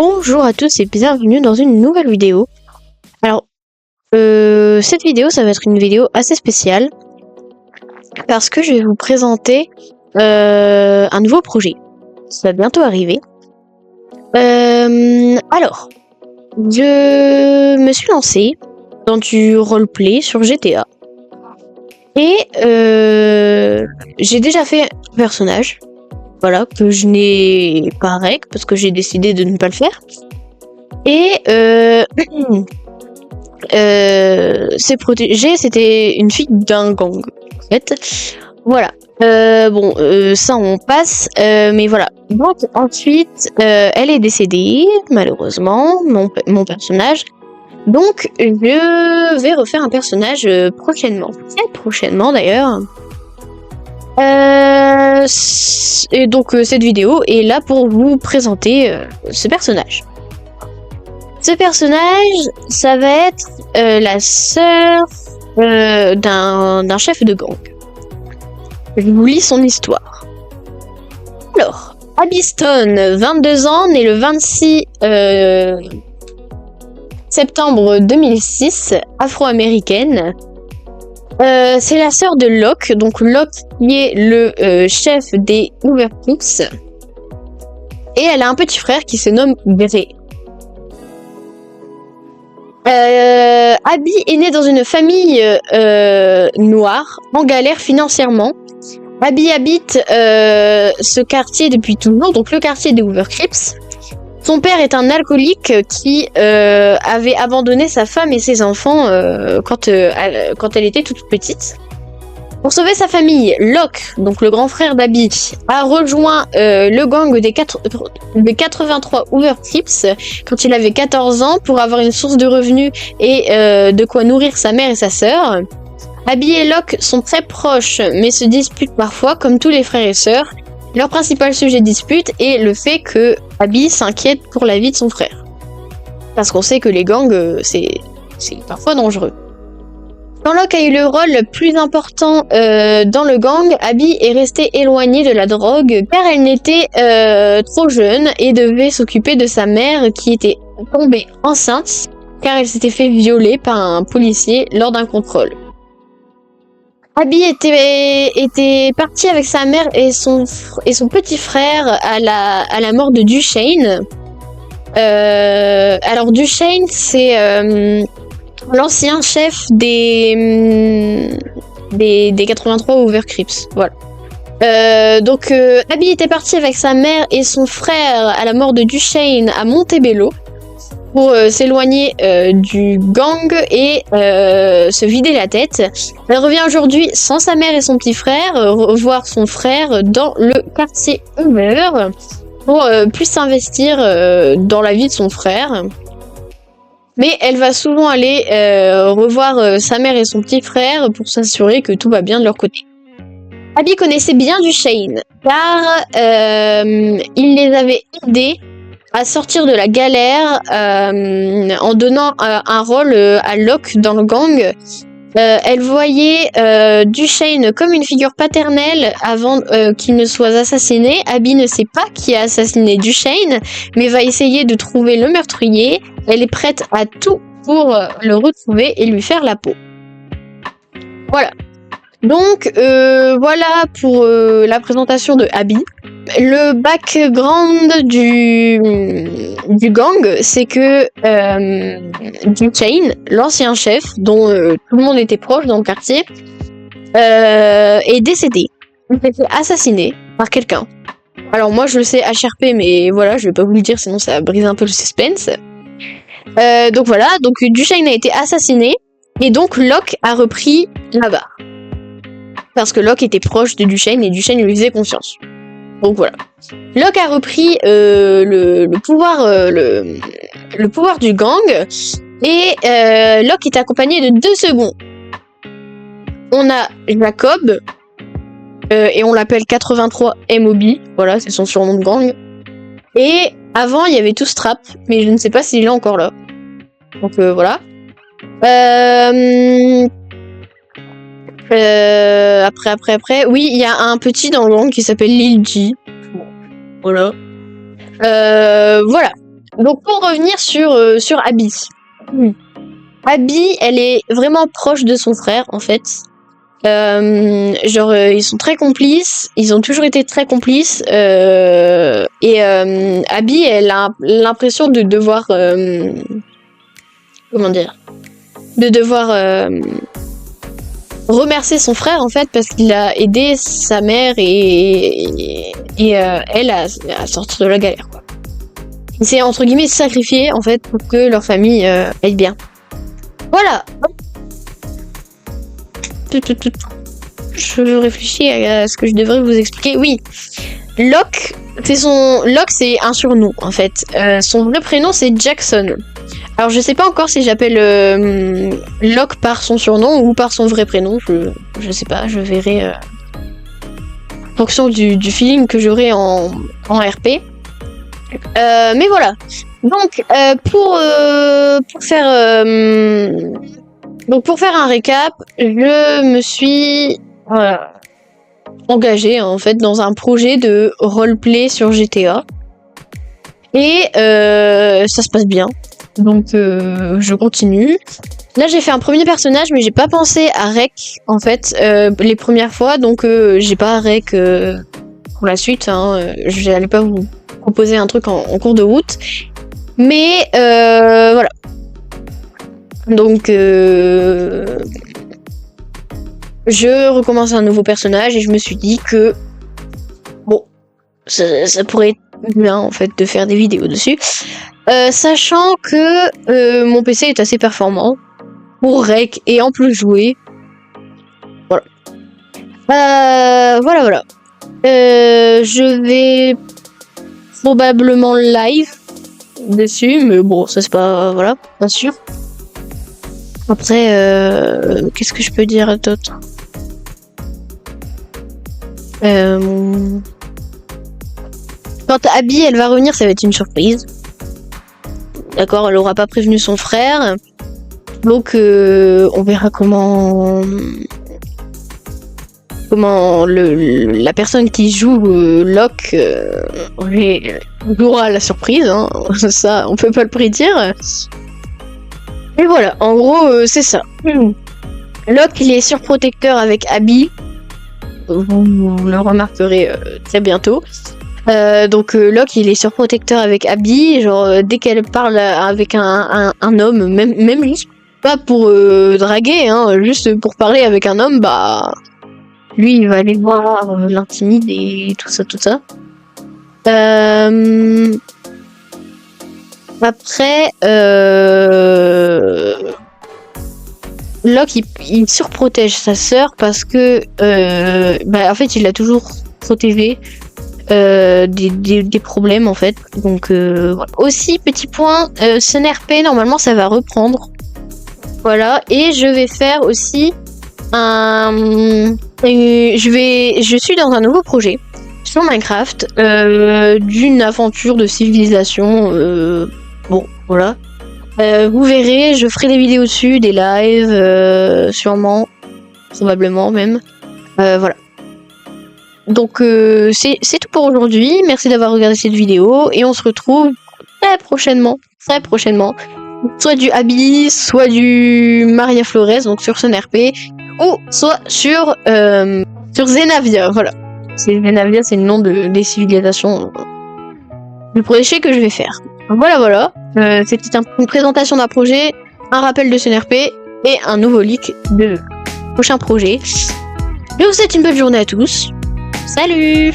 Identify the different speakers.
Speaker 1: Bonjour à tous et bienvenue dans une nouvelle vidéo. Alors, cette vidéo, ça va être une vidéo assez spéciale parce que je vais vous présenter un nouveau projet. Ça va bientôt arriver. Alors, je me suis lancée dans du roleplay sur GTA et j'ai déjà fait un personnage. Voilà, que je n'ai pas rec parce que j'ai décidé de ne pas le faire. Et c'est protégé, c'était une fille d'un gang, en fait. Voilà. Ça on passe, mais voilà. Donc ensuite, elle est décédée, malheureusement, mon personnage. Donc je vais refaire un personnage prochainement. Très prochainement d'ailleurs. Et donc cette vidéo est là pour vous présenter ce personnage. Ce personnage, ça va être la sœur d'un chef de gang. Je vous lis son histoire. Alors, Abby Stone, 22 ans, née le 26 septembre 2006, afro-américaine. C'est la sœur de Locke, donc Locke qui est le chef des Overcooks. Et elle a un petit frère qui se nomme Gray. Abby est née dans une famille noire, en galère financièrement. Abby habite ce quartier depuis toujours, donc le quartier des Overcooks. Son père est un alcoolique qui avait abandonné sa femme et ses enfants quand elle était toute petite. Pour sauver sa famille, Locke, donc le grand frère d'Abby, a rejoint le gang des 83 Overcooks quand il avait 14 ans pour avoir une source de revenus et de quoi nourrir sa mère et sa sœur. Abby et Locke sont très proches mais se disputent parfois comme tous les frères et sœurs. Leur principal sujet de dispute est le fait que Abby s'inquiète pour la vie de son frère. Parce qu'on sait que les gangs, c'est parfois dangereux. Quand Locke a eu le rôle le plus important dans le gang, Abby est restée éloignée de la drogue car elle n'était trop jeune et devait s'occuper de sa mère qui était tombée enceinte car elle s'était fait violer par un policier lors d'un contrôle. Abby était partie avec sa mère et son petit frère à la mort de Duchesne. Alors Duchesne, c'est l'ancien chef des 83 Overcooks. Voilà. Donc Abby était partie avec sa mère et son frère à la mort de Duchesne à Montebello pour s'éloigner du gang et se vider la tête. Elle revient aujourd'hui sans sa mère et son petit frère, revoir son frère dans le quartier Over pour plus s'investir dans la vie de son frère. Mais elle va souvent aller revoir sa mère et son petit frère pour s'assurer que tout va bien de leur côté. Abby connaissait bien Duchesne car il les avait aidés à sortir de la galère en donnant un rôle à Locke dans le gang. Elle voyait Duchesne comme une figure paternelle avant qu'il ne soit assassiné. Abby ne sait pas qui a assassiné Duchesne, mais va essayer de trouver le meurtrier. Elle est prête à tout pour le retrouver et lui faire la peau. Voilà. Donc voilà pour la présentation de Abby. Le background du gang, c'est que Duchesne, l'ancien chef, dont tout le monde était proche dans le quartier, est décédé. Il s'est fait assassiner par quelqu'un. Alors moi je le sais HRP, mais voilà, je vais pas vous le dire, sinon ça brise un peu le suspense. Donc voilà, donc Duchesne a été assassiné, et donc Locke a repris la barre. Parce que Locke était proche de Duchesne, et Duchesne lui faisait confiance. Donc voilà. Locke a repris le pouvoir du gang et Locke est accompagné de deux seconds. On a Jacob et on l'appelle 83 MOB. Voilà, c'est son surnom de gang. Et avant, il y avait Strap, mais je ne sais pas s'il est encore là. Donc voilà. Après, oui, il y a un petit dans le gang qui s'appelle Lil G. Voilà. Voilà. Donc pour revenir sur Abby. Abby, elle est vraiment proche de son frère en fait. Ils sont très complices, ils ont toujours été très complices. Abby, elle a l'impression de devoir remercier son frère en fait parce qu'il a aidé sa mère et elle à sortir de la galère quoi. Il s'est entre guillemets sacrifié en fait pour que leur famille aille bien. Voilà. Je réfléchis à ce que je devrais vous expliquer. Oui, Locke, c'est un surnom en fait. Son vrai prénom c'est Jackson. Alors je sais pas encore si j'appelle Locke par son surnom ou par son vrai prénom. Je sais pas, je verrai en fonction du feeling que j'aurai en RP. Mais voilà. Donc pour faire un récap, je me suis engagée en fait dans un projet de roleplay sur GTA et ça se passe bien. Donc je continue. Là j'ai fait un premier personnage mais j'ai pas pensé à rec en fait les premières fois donc j'ai pas rec pour la suite. J'allais pas vous proposer un truc en cours de route. Mais voilà. Donc je recommence un nouveau personnage et je me suis dit que bon, ça pourrait être bien en fait de faire des vidéos dessus. Sachant que mon PC est assez performant pour rec et en plus jouer. Voilà. Voilà. Je vais probablement live dessus, mais bon, ça c'est pas sûr. Après, qu'est-ce que je peux dire d'autre? Quand Abby elle va revenir, ça va être une surprise. D'accord, elle aura pas prévenu son frère. Donc on verra comment la personne qui joue Locke jouera la surprise. Hein. Ça, on peut pas le prédire. Et voilà, en gros, c'est ça. Locke, il est surprotecteur avec Abby. Vous le remarquerez très bientôt. Donc Locke, il est surprotecteur avec Abby. Genre, dès qu'elle parle avec un homme, même juste pas pour draguer, hein, juste pour parler avec un homme, bah lui, il va aller voir l'intimider et tout ça. Après, Locke, il surprotège sa sœur parce que, en fait, il l'a toujours protégé des problèmes, en fait. Donc, voilà. Aussi, petit point, SNRP, normalement, ça va reprendre. Voilà. Et je vais faire aussi je suis dans un nouveau projet sur Minecraft d'une aventure de civilisation. Bon, voilà. Vous verrez, je ferai des vidéos dessus, des lives, sûrement, probablement même. Voilà. Donc c'est tout pour aujourd'hui. Merci d'avoir regardé cette vidéo et on se retrouve très prochainement. Soit du Abby, soit du Maria Flores, donc sur SNRP, ou soit sur Zenavia, voilà. Zenavia, c'est le nom des civilisations du projet que je vais faire. Voilà. C'était une présentation d'un projet, un rappel de SNRP et un nouveau leak de prochain projet. Je vous souhaite une belle journée à tous. Salut!